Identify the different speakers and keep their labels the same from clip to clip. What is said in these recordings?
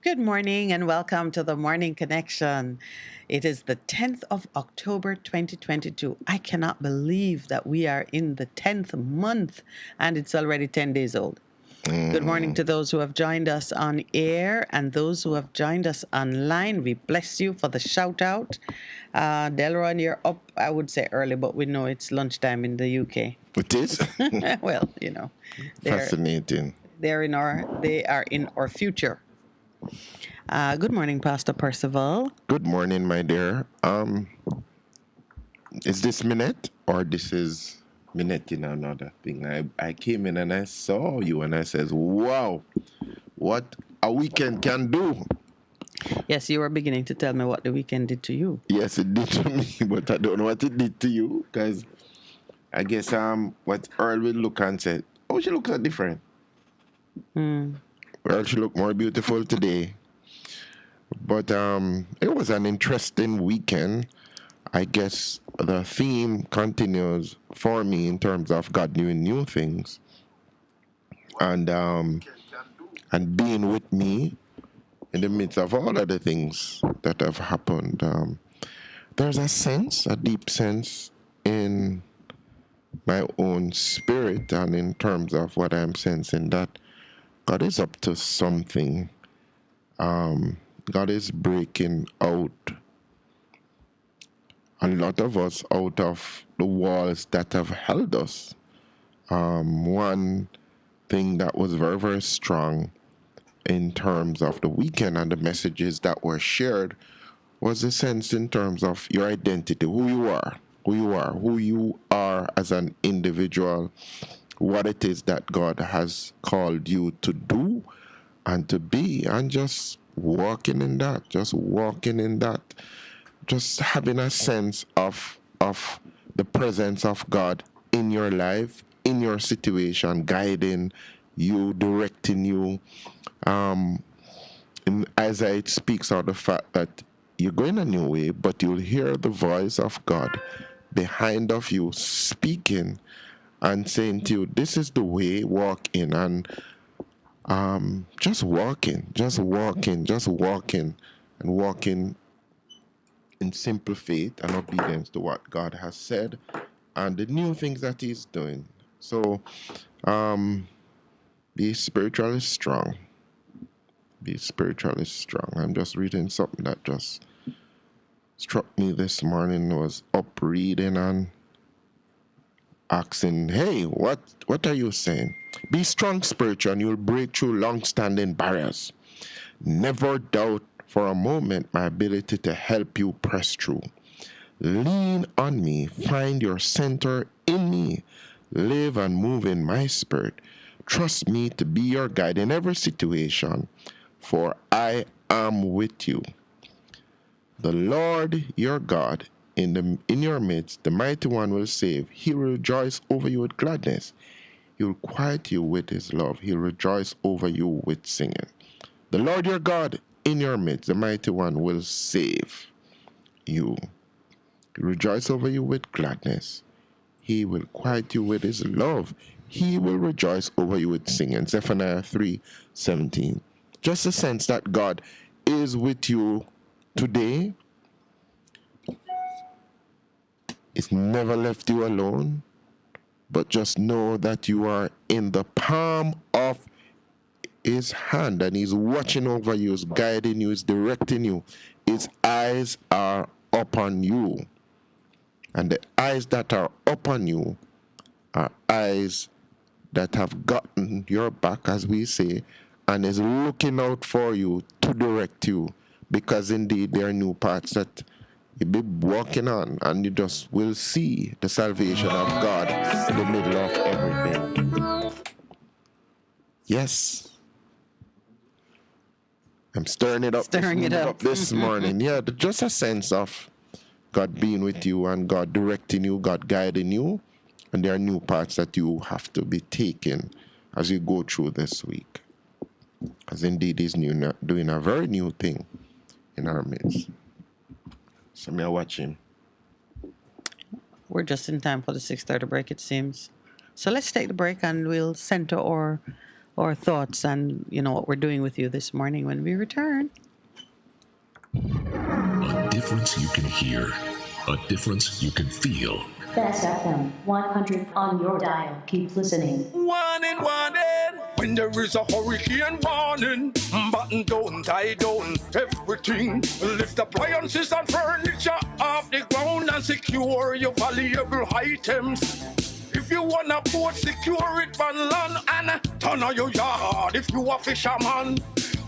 Speaker 1: Good morning and welcome to the Morning Connection. It is the 10th of October 2022. I cannot believe that we are in the 10th month and it's already 10 days old. Good morning
Speaker 2: Mm,
Speaker 1: to those who have joined us on air and those who have joined us online. We bless you for the shout out. Delron, you're up, I would say early, but we know it's lunchtime in the UK.
Speaker 2: it is
Speaker 1: Well, they're
Speaker 2: fascinating.
Speaker 1: they are in our future. Good morning, Pastor Percival.
Speaker 2: Good morning, my dear. Is this Minette or this is Minette in another thing? I came in and I saw you and I says, "Wow, what a weekend can do!"
Speaker 1: Yes, you were beginning to tell me what the weekend did to you.
Speaker 2: Yes, it did to me, but I don't know what it did to you because I guess what Earl will look and said, "Oh, she looks different.
Speaker 1: Hmm.
Speaker 2: Earl, she look more beautiful today." But it was an interesting weekend. I guess the theme continues for me in terms of God doing new things and being with me in the midst of all of the things that have happened. There's a sense, a deep sense in my own spirit and in terms of what I'm sensing that God is up to something. God is breaking out a lot of us out of the walls that have held us. One thing that was very, very strong in terms of the weekend and the messages that were shared was the sense in terms of your identity, who you are as an individual, what it is that God has called you to do and to be, and just walking in that, just having a sense of the presence of God in your life, in your situation, guiding you, directing you. In Isaiah, it speaks of the fact that you're going a new way, but you'll hear the voice of God behind of you speaking and saying to you, "This is the way, walk in." And just walking, and walking in simple faith and obedience to what God has said and the new things that He's doing. So, be spiritually strong. Be spiritually strong. I'm just reading something that just struck me this morning. Was up reading and asking, "Hey, what are you saying? Be strong spiritual, and you'll break through long-standing barriers. Never doubt for a moment my ability to help you press through. Lean on me, find your center in me, live and move in my spirit. Trust me to be your guide in every situation, for I am with you. The Lord your God in your midst, the mighty one will save. He will rejoice over you with gladness. He will quiet you with his love. He'll rejoice over you with singing. The Lord your God in your midst, the mighty one will save you. Rejoice over you with gladness. He will quiet you with his love. He will rejoice over you with singing. Zephaniah 3:17. Just a sense that God is with you today. He's never left you alone. But just know that you are in the palm of his hand and he's watching over you, he's guiding you, he's directing you. His eyes are upon you. And the eyes that are upon you are eyes that have gotten your back, as we say, and is looking out for you to direct you. Because indeed, there are new paths that you'll be walking on, and you just will see the salvation of God in the middle of everything. Yes, I'm
Speaker 1: Stirring it up.
Speaker 2: this morning. Yeah, just a sense of God being with you and God directing you, God guiding you. And there are new paths that you have to be taking as you go through this week. Because indeed He's doing a very new thing in our midst. So me are watching.
Speaker 1: We're just in time for the 6:30 break, it seems. So let's take the break and we'll center our our thoughts and, what we're doing with you this morning when we return.
Speaker 3: A difference you can hear, a difference you can feel.
Speaker 4: Best FM 100 on your dial. Keep listening.
Speaker 5: Warning, warning. When there is a hurricane warning, button down, tie down, everything. Lift appliances and furniture off the ground and secure your valuable items. If you wanna boat, secure it on land and turn on your yard if you a fisherman.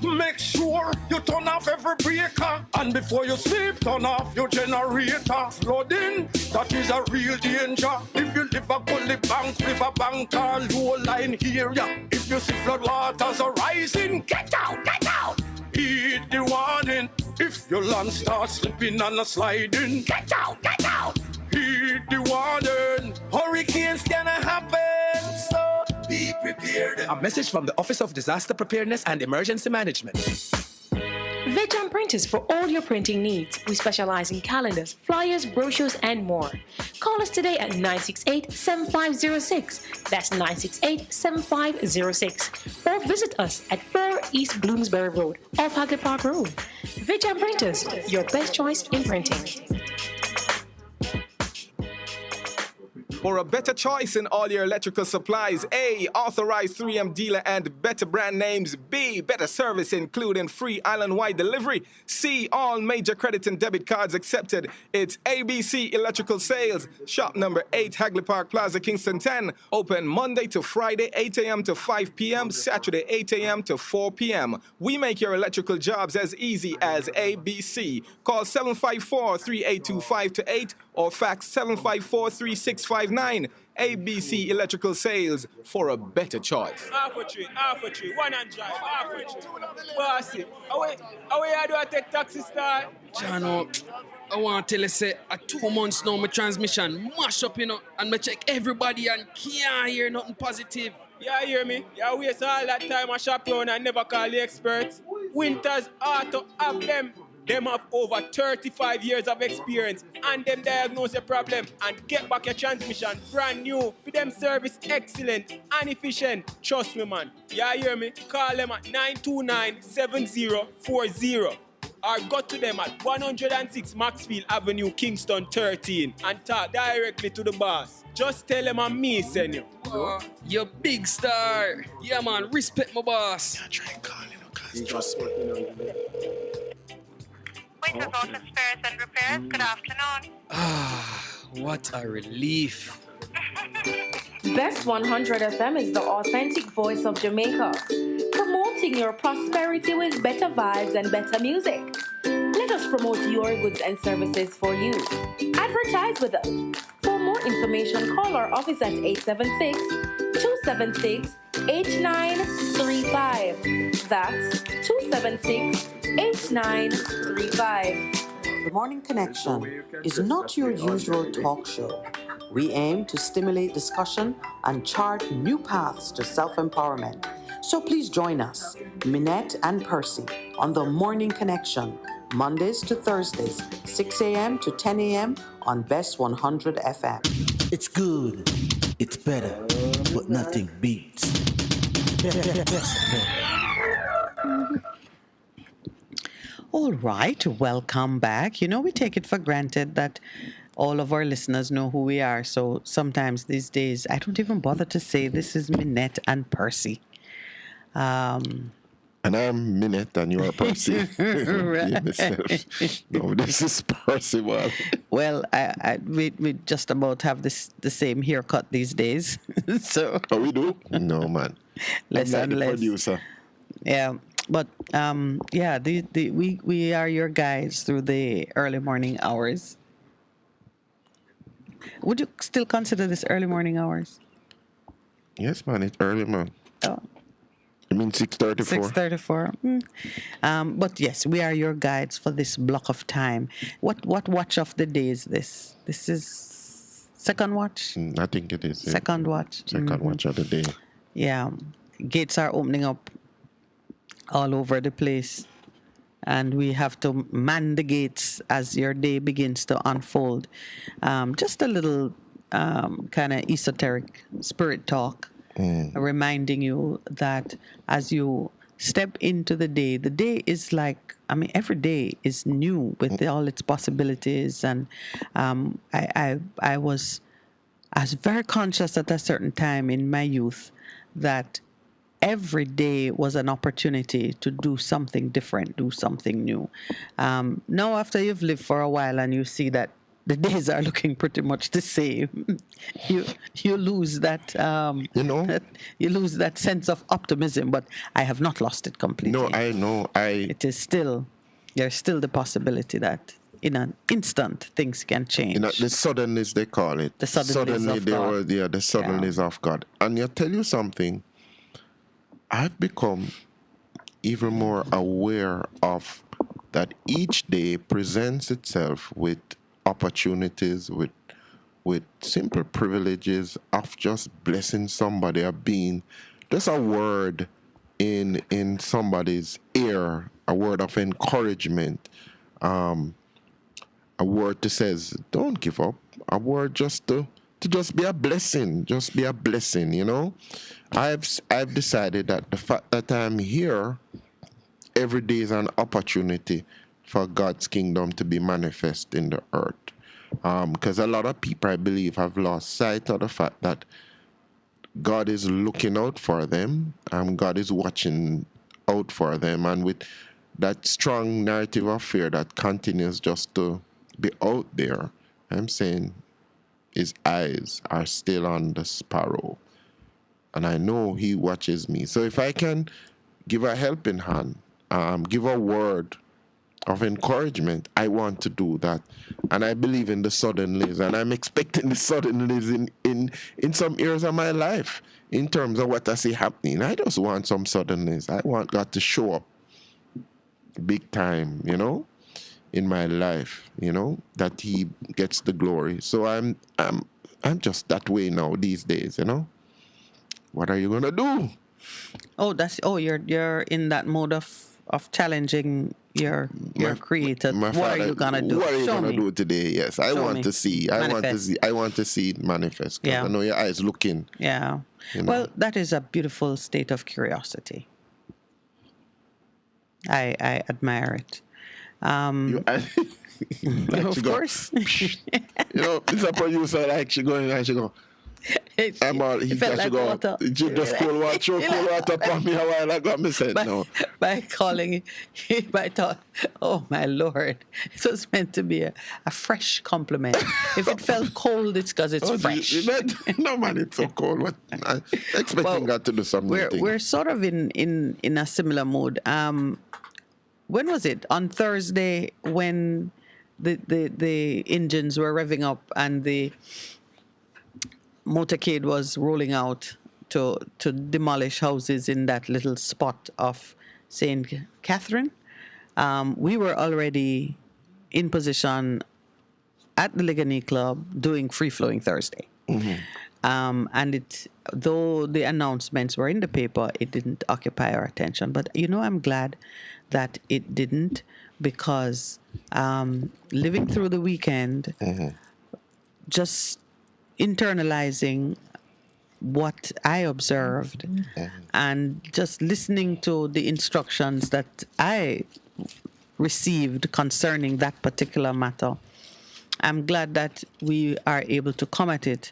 Speaker 5: Make sure you turn off every breaker, and before you sleep, turn off your generator. Flooding, that is a real danger. If you live a gully bank, river bank, or low line area, if you see flood waters are rising, get out, get out. Heed the warning. If your land starts slipping and sliding, get out, get out. Heed the warning. Hurricanes gonna happen, so be prepared.
Speaker 6: A message from the Office of Disaster Preparedness and Emergency Management.
Speaker 7: Vegam Printers for all your printing needs. We specialize in calendars, flyers, brochures, and more. Call us today at 968-7506. That's 968-7506. Or visit us at 4 East Bloomsbury Road, off Hagley Park Road. Vegam Printers, your best choice in printing.
Speaker 8: For a better choice in all your electrical supplies, A, authorized 3M dealer and better brand names. B, better service including free island-wide delivery. C, all major credit and debit cards accepted. It's ABC Electrical Sales. Shop number 8, Hagley Park Plaza, Kingston 10. Open Monday to Friday, 8 a.m. to 5 p.m., Saturday, 8 a.m. to 4 p.m. We make your electrical jobs as easy as ABC. Call 754-382-528 or fax 754-3659. ABC Electrical Sales for a better choice.
Speaker 9: Half a tree, 100, half a tree. Bossy, how you do I take taxi star?
Speaker 10: Jano, I want to tell you, say, 2 months now, my transmission mash up, and I check everybody and can't hear nothing positive.
Speaker 9: Yeah, hear me? You waste all that time I shop around and never call the experts. Winters Auto have them. Them have over 35 years of experience and them diagnose your problem and get back your transmission brand new. For them service excellent and efficient. Trust me, man. Yeah, hear me? Call them at 929-7040 or go to them at 106 Maxfield Avenue, Kingston 13 and talk directly to the boss. Just tell them I'm me, send you.
Speaker 10: You big star. Yeah, man. Respect my boss.
Speaker 2: Yeah, try and call cause trust me.
Speaker 11: Voiceless Auto Spares and Repairs, good afternoon.
Speaker 10: What a relief.
Speaker 7: Best 100 FM is the authentic voice of Jamaica, promoting your prosperity with better vibes and better music. Let us promote your goods and services for you. Advertise with us. For more information, call our office at 876-276-8935. That's 276-8935.
Speaker 12: The Morning Connection is not your usual talk show. We aim to stimulate discussion and chart new paths to self-empowerment. So please join us, Minette and Percy, on The Morning Connection, Mondays to Thursdays, 6 a.m. to 10 a.m. on Best 100 FM.
Speaker 13: It's good, it's better, but nothing beats Best FM.
Speaker 1: All right, welcome back. We take it for granted that all of our listeners know who we are. So sometimes these days, I don't even bother to say this is Minette and Percy.
Speaker 2: And I'm Minette and you are Percy.
Speaker 1: Right.
Speaker 2: No, this is Percy.
Speaker 1: Well, we just about have the same haircut these days. So.
Speaker 2: Oh, we do? No, man.
Speaker 1: Less
Speaker 2: I'm like
Speaker 1: and
Speaker 2: the
Speaker 1: less.
Speaker 2: producer.
Speaker 1: Yeah. But we are your guides through the early morning hours. Would you still consider this early morning hours?
Speaker 2: Yes, man, it's early, man.
Speaker 1: Oh.
Speaker 2: You mean 6:34?
Speaker 1: 6:34. But yes, we are your guides for this block of time. What watch of the day is this? This is second watch?
Speaker 2: I think it is. Yeah.
Speaker 1: Second watch.
Speaker 2: Second watch of the day.
Speaker 1: Yeah. Gates are opening up all over the place. And we have to man the gates as your day begins to unfold. Just a little kind of esoteric spirit talk. reminding you that as you step into the day is like, I mean, every day is new with all its possibilities. And I was very conscious at a certain time in my youth that every day was an opportunity to do something different, do something new. Now, after you've lived for a while and you see that the days are looking pretty much the same, you lose that you lose that sense of optimism. But I have not lost it completely.
Speaker 2: No, I know.
Speaker 1: It is still, there's still the possibility that in an instant things can change.
Speaker 2: You know, the suddenness they call it.
Speaker 1: The suddenness of God.
Speaker 2: The suddenness of God. And I tell you something, I've become even more aware of that each day presents itself with opportunities, with simple privileges of just blessing somebody, of being just a word in somebody's ear, a word of encouragement, a word that says, don't give up, a word just to just be a blessing, you know. I've decided that the fact that I'm here every day is an opportunity for God's kingdom to be manifest in the earth. Because a lot of people, I believe, have lost sight of the fact that God is looking out for them, God is watching out for them, and with that strong narrative of fear that continues just to be out there, I'm saying his eyes are still on the sparrow, and I know he watches me. So if I can give a helping hand, give a word of encouragement, I want to do that. And I believe in the suddenlies, and I'm expecting the suddenlies in some areas of my life in terms of what I see happening. I just want some suddenlies. I want God to show up big time, you know, in my life, you know, that he gets the glory. So I'm just that way now these days, you know. What are you gonna do?
Speaker 1: You're in that mode of challenging your creator. What are you gonna do?
Speaker 2: What are you
Speaker 1: Show
Speaker 2: gonna
Speaker 1: me.
Speaker 2: do today? Yes, I want to see. I want to see it manifest. Because I know your eyes looking.
Speaker 1: Yeah.
Speaker 2: You know?
Speaker 1: Well, that is a beautiful state of curiosity. I admire it. Of course.
Speaker 2: You know, it's a producer like she going and she go. I'm all, he
Speaker 1: felt
Speaker 2: just
Speaker 1: like
Speaker 2: go,
Speaker 1: water.
Speaker 2: just cold water upon me a while ago. Me said no.
Speaker 1: By calling, I thought, oh my Lord, it was meant to be a fresh compliment. If it felt cold, it's because it's fresh.
Speaker 2: No man, it's so cold. What? I'm expecting God to do something.
Speaker 1: We're sort of in a similar mood. When was it? On Thursday, when the engines were revving up and the motorcade was rolling out to demolish houses in that little spot of St. Catherine. We were already in position at the Ligani Club doing Free Flowing Thursday. And though the announcements were in the paper, it didn't occupy our attention. But, you know, I'm glad that it didn't, because living through the weekend, just internalizing what I observed and just listening to the instructions that I received concerning that particular matter, I'm glad that we are able to come at it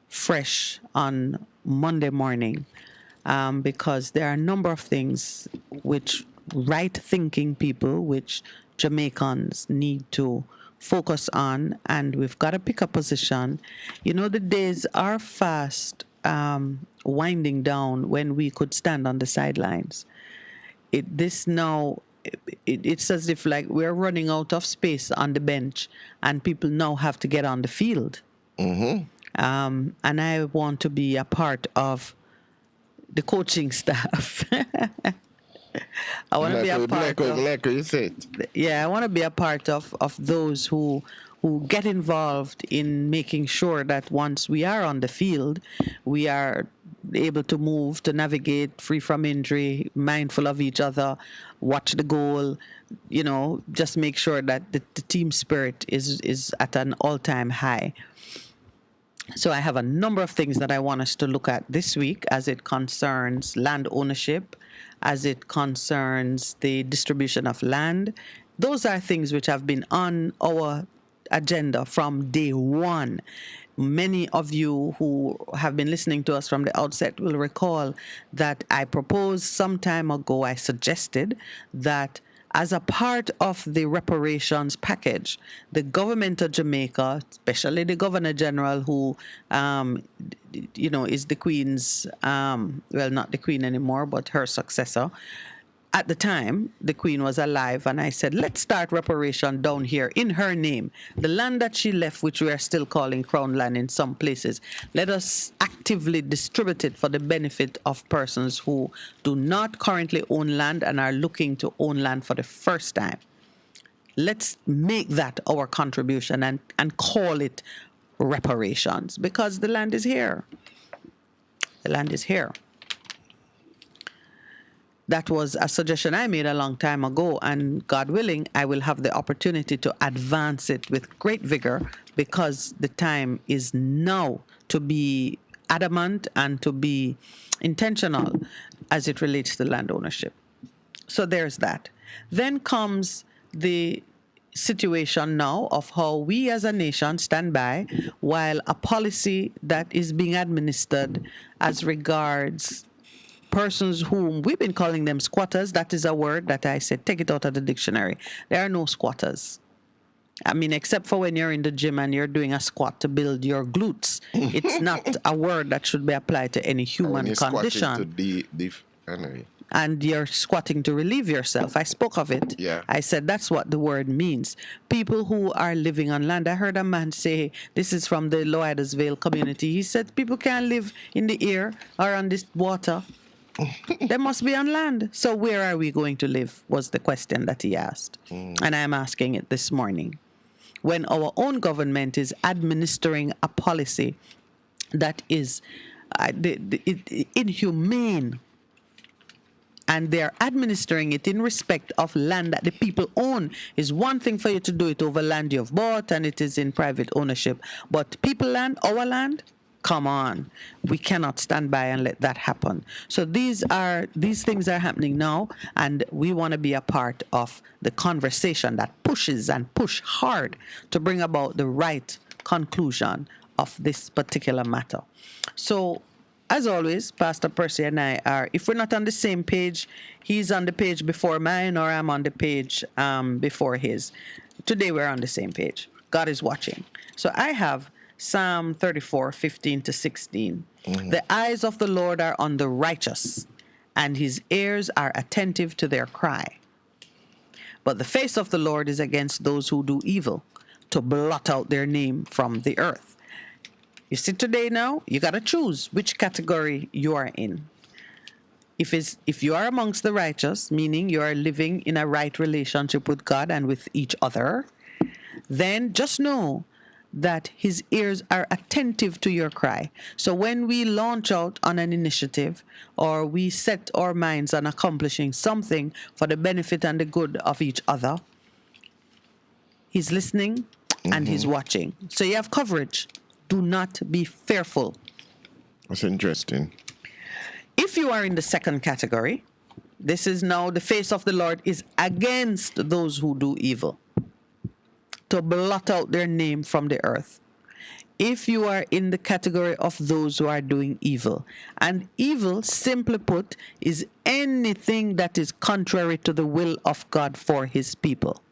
Speaker 1: fresh on Monday morning, because there are a number of things which right-thinking people, which Jamaicans need to focus on, and we've got to pick a position. You know, the days are fast winding down when we could stand on the sidelines. It's as if like we're running out of space on the bench, and people now have to get on the field. And I want to be a part of the coaching staff. I want to be a part of. Yeah, I want to be a part of those who get involved in making sure that once we are on the field, we are able to move, to navigate free from injury, mindful of each other, watch the goal, you know, just make sure that the team spirit is at an all-time high. So I have a number of things that I want us to look at this week as it concerns land ownership, as it concerns the distribution of land. Those are things which have been on our agenda from day one. Many of you who have been listening to us from the outset will recall that I proposed some time ago, I suggested that as a part of the reparations package, the government of Jamaica, especially the Governor General, who, is the Queen's, well, not the Queen anymore, but her successor. At the time, the Queen was alive, and I said, let's start reparation down here in her name. The land that she left, which we are still calling Crown land in some places, let us actively distribute it for the benefit of persons who do not currently own land and are looking to own land for the first time. Let's make that our contribution and call it reparations, because the land is here. The land is here. That was a suggestion I made a long time ago, and God willing, I will have the opportunity to advance it with great vigor, because the time is now to be adamant and to be intentional as it relates to land ownership. So there's that. Then comes the situation now of how we as a nation stand by while a policy that is being administered as regards persons whom we've been calling them squatters. That is a word that I said, take it out of the dictionary. There are no squatters. I mean, except for when you're in the gym and you're doing a squat to build your glutes. It's not a word that should be applied to any human condition. And you're squatting to relieve yourself. I spoke of it.
Speaker 2: Yeah.
Speaker 1: I said that's what the word means. People who are living on land. I heard a man say, this is from the Loidersville community. He said people can't live in the air or on this water. They must be on land. So where are we going to live was the question that he asked. And I'm asking it this morning. When our own government is administering a policy that is inhumane, and they're administering it in respect of land that the people own, is one thing for you to do it over land you've bought and it is in private ownership. But people land, our land, come on. We cannot stand by and let that happen. So these things are happening now, and we want to be a part of the conversation that pushes and push hard to bring about the right conclusion of this particular matter. So as always, Pastor Percy and I are, if we're not on the same page, he's on the page before mine or I'm on the page before his. Today we're on the same page. God is watching. So I have Psalm 34, 15 to 16. The eyes of the Lord are on the righteous, and his ears are attentive to their cry. But the face of the Lord is against those who do evil, to blot out their name from the earth. You see, today now, you got to choose which category you are in. If you are amongst the righteous, meaning you are living in a right relationship with God and with each other, then just know that his ears are attentive to your cry. So when we launch out on an initiative or we set our minds on accomplishing something for the benefit and the good of each other, he's listening and he's watching. So you have coverage. Do not be fearful.
Speaker 2: That's interesting.
Speaker 1: If you are in the second category, this is now the face of the Lord is against those who do evil, to blot out their name from the earth. If you are in the category of those who are doing evil, and evil, simply put, is anything that is contrary to the will of God for his people.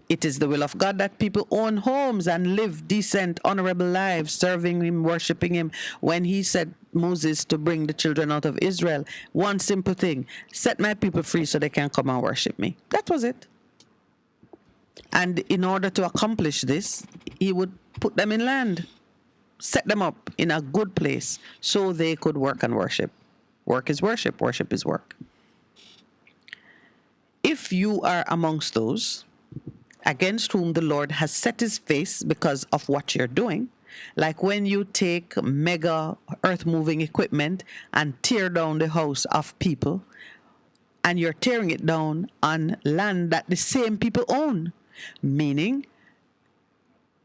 Speaker 1: It is the will of God that people own homes and live decent, honorable lives, serving him, worshiping him. When he said Moses to bring the children out of Israel, one simple thing, set my people free so they can come and worship me. That was it. And in order to accomplish this, he would put them in land, set them up in a good place so they could work and worship. Work is worship, worship is work. If you are amongst those against whom the Lord has set his face because of what you're doing, like when you take mega earth-moving equipment and tear down the house of people, and you're tearing it down on land that the same people own, meaning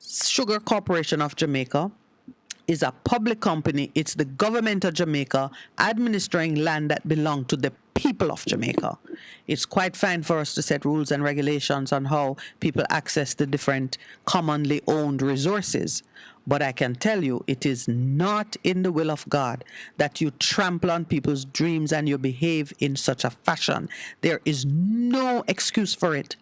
Speaker 1: Sugar Corporation of Jamaica is a public company. It's the government of Jamaica administering land that belong to the people of Jamaica. It's quite fine for us to set rules and regulations on how people access the different commonly owned resources. But I can tell you, it is not in the will of God that you trample on people's dreams and you behave in such a fashion. There is no excuse for it.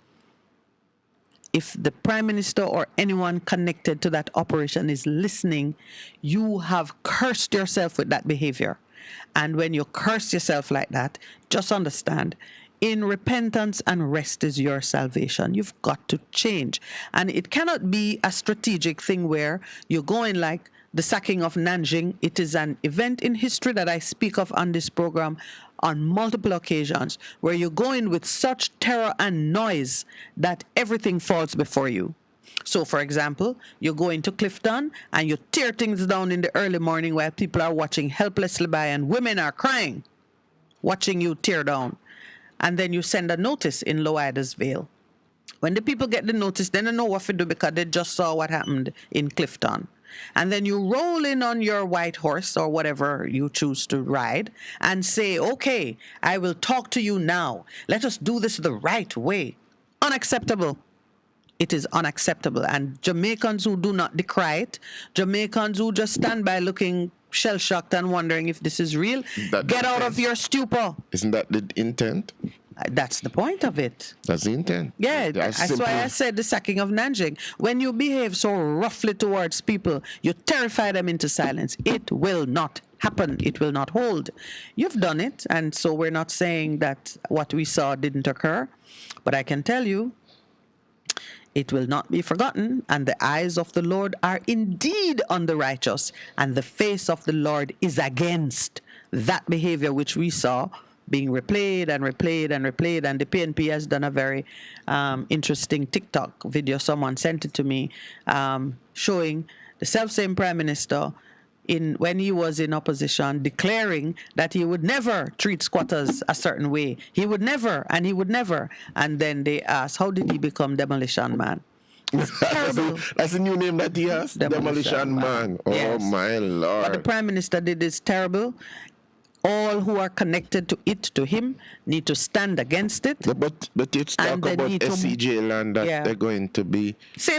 Speaker 1: If the Prime Minister or anyone connected to that operation is listening, you have cursed yourself with that behavior. And when you curse yourself like that, just understand, in repentance and rest is your salvation. You've got to change. And it cannot be a strategic thing where you're going like the sacking of Nanjing. It is an event in history that I speak of on this program on multiple occasions, where you go in with such terror and noise that everything falls before you. So, for example, you go into Clifton and you tear things down in the early morning while people are watching helplessly by and women are crying, watching you tear down. And then you send a notice in Loida's Vale. When the people get the notice, they don't know what to do because they just saw what happened in Clifton. And then you roll in on your white horse or whatever you choose to ride and say, okay, I will talk to you now. Let us do this the right way. Unacceptable. It is unacceptable. And Jamaicans who do not decry it, Jamaicans who just stand by looking shell-shocked and wondering if this is real, get out of your stupor.
Speaker 2: Isn't that the intent?
Speaker 1: That's the point of it.
Speaker 2: That's the intent.
Speaker 1: Yeah, that's why I said the sacking of Nanjing. When you behave so roughly towards people, you terrify them into silence. It will not happen. It will not hold. You've done it, and so we're not saying that what we saw didn't occur. But I can tell you, it will not be forgotten, and the eyes of the Lord are indeed on the righteous, and the face of the Lord is against that behavior which we saw being replayed and replayed and replayed. And the PNP has done a very interesting TikTok video. Someone sent it to me, showing the self-same Prime Minister when he was in opposition, declaring that he would never treat squatters a certain way. He would never, and he would never. And then they asked, how did he become Demolition Man?
Speaker 2: That's a new name that he has? Demolition Man. Oh, yes. My Lord.
Speaker 1: What the Prime Minister did is terrible. All who are connected to him, need to stand against it.
Speaker 2: But it's talk about SCJ land that they're going to be...
Speaker 1: Same